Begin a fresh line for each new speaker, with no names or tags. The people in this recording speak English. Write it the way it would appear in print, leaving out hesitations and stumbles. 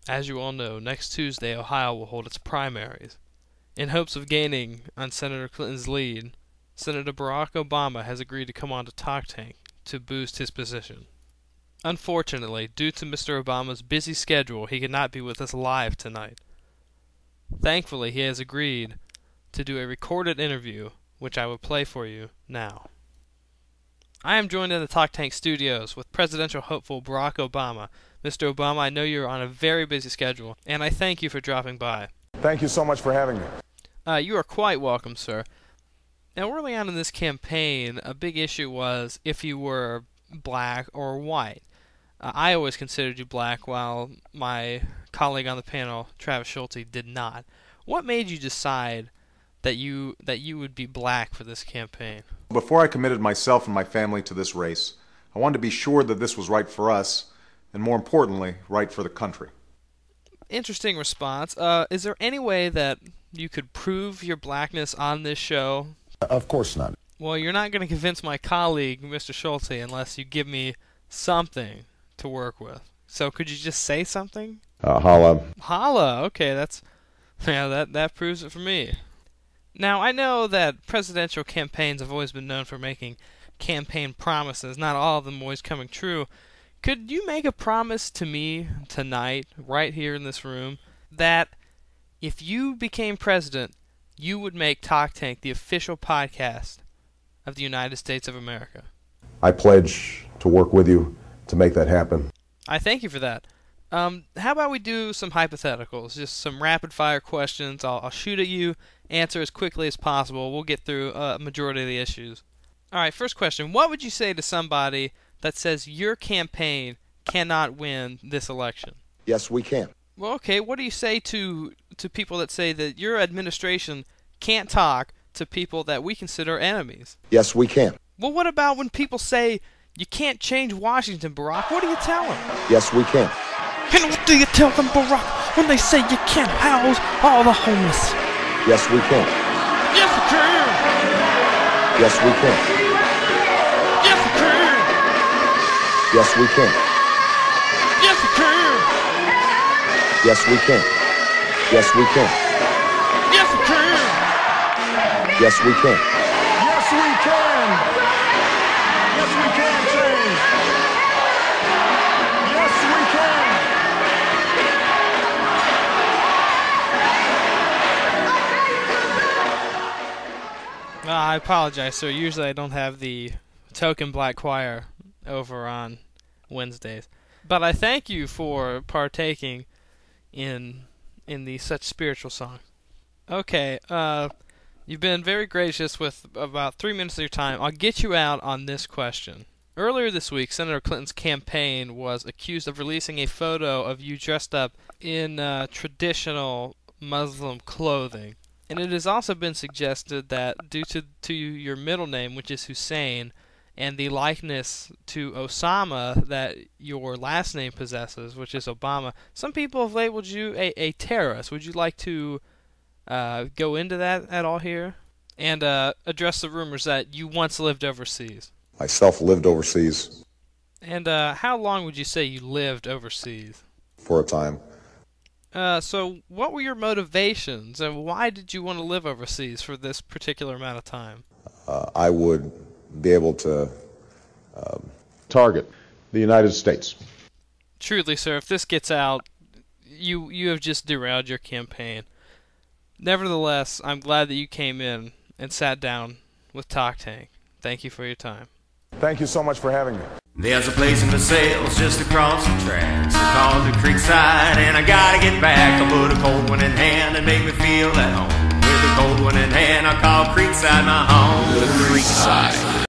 As you all know, next Tuesday Ohio will hold its primaries. In hopes of gaining on Senator Clinton's lead, Senator Barack Obama has agreed to come on to Talk Tank to boost his position. Unfortunately, due to Mr. Obama's busy schedule, he could not be with us live tonight. Thankfully, he has agreed to do a recorded interview, which I will play for you now. I am joined in the Talk Tank studios with presidential hopeful Barack Obama. Mr. Obama, I know you're on a very busy schedule, and I thank you for dropping by.
Thank you so much for having me.
You are quite welcome, sir. Now, early on in this campaign, a big issue was if you were black or white. I always considered you black, while my colleague on the panel, Travis Schulte, did not. What made you decide that you would be black for this campaign?
Before I committed myself and my family to this race, I wanted to be sure that this was right for us, and more importantly, right for the country.
Interesting response. Is there any way that you could prove your blackness on this show?
Of course not.
Well, you're not going to convince my colleague, Mr. Schulte, unless you give me something to work with. So could you just say something?
Holla.
Holla. Okay, that proves it for me. Now, I know that presidential campaigns have always been known for making campaign promises, not all of them always coming true. Could you make a promise to me tonight, right here in this room, that if you became president, you would make Talk Tank the official podcast of the United States of America?
I pledge to work with you to make that happen.
I thank you for that. How about we do some hypotheticals, just some rapid-fire questions. I'll shoot at you, answer as quickly as possible. We'll get through a majority of the issues. All right, first question. What would you say to somebody that says your campaign cannot win this election?
Yes, we can.
Well, okay, what do you say to people that say that your administration can't talk to people that we consider enemies?
Yes, we can.
Well, what about when people say you can't change Washington, Barack? What do you tell them?
Yes, we can.
And what do you tell them, Barack, when they say you can't house all the homeless?
Yes, we can.
Yes, we can.
Yes, we can.
Yes, we can.
Yes, we can.
Yes, we can.
Yes, we can. Yes, we can.
Yes, we can.
Yes, we can.
Yes, we can. Yes, we can change. Yes, we can.
I apologize, sir. Usually I don't have the token black choir over on Wednesdays. But I thank you for partaking in the such spiritual song. Okay, you've been very gracious with about 3 minutes of your time. I'll get you out on this question. Earlier this week, Senator Clinton's campaign was accused of releasing a photo of you dressed up in traditional Muslim clothing. And it has also been suggested that due to your middle name, which is Hussein, and the likeness to Osama that your last name possesses, which is Obama, some people have labeled you a terrorist. Would you like to go into that at all here? And address the rumors that you once lived overseas?
Myself lived overseas.
And how long would you say you lived overseas?
For a time.
So what were your motivations, and why did you want to live overseas for this particular amount of time?
I would be able to target the United States.
Truly, sir, if this gets out, you have just derailed your campaign. Nevertheless, I'm glad that you came in and sat down with Talk Tank. Thank you for your time.
Thank you so much for having me.
There's a place in Versailles just across the tracks. It's called the Creekside, and I gotta get back. I'll put a cold one in hand and make me feel at home. With a cold one in hand, I'll call Creekside my home. The Creekside.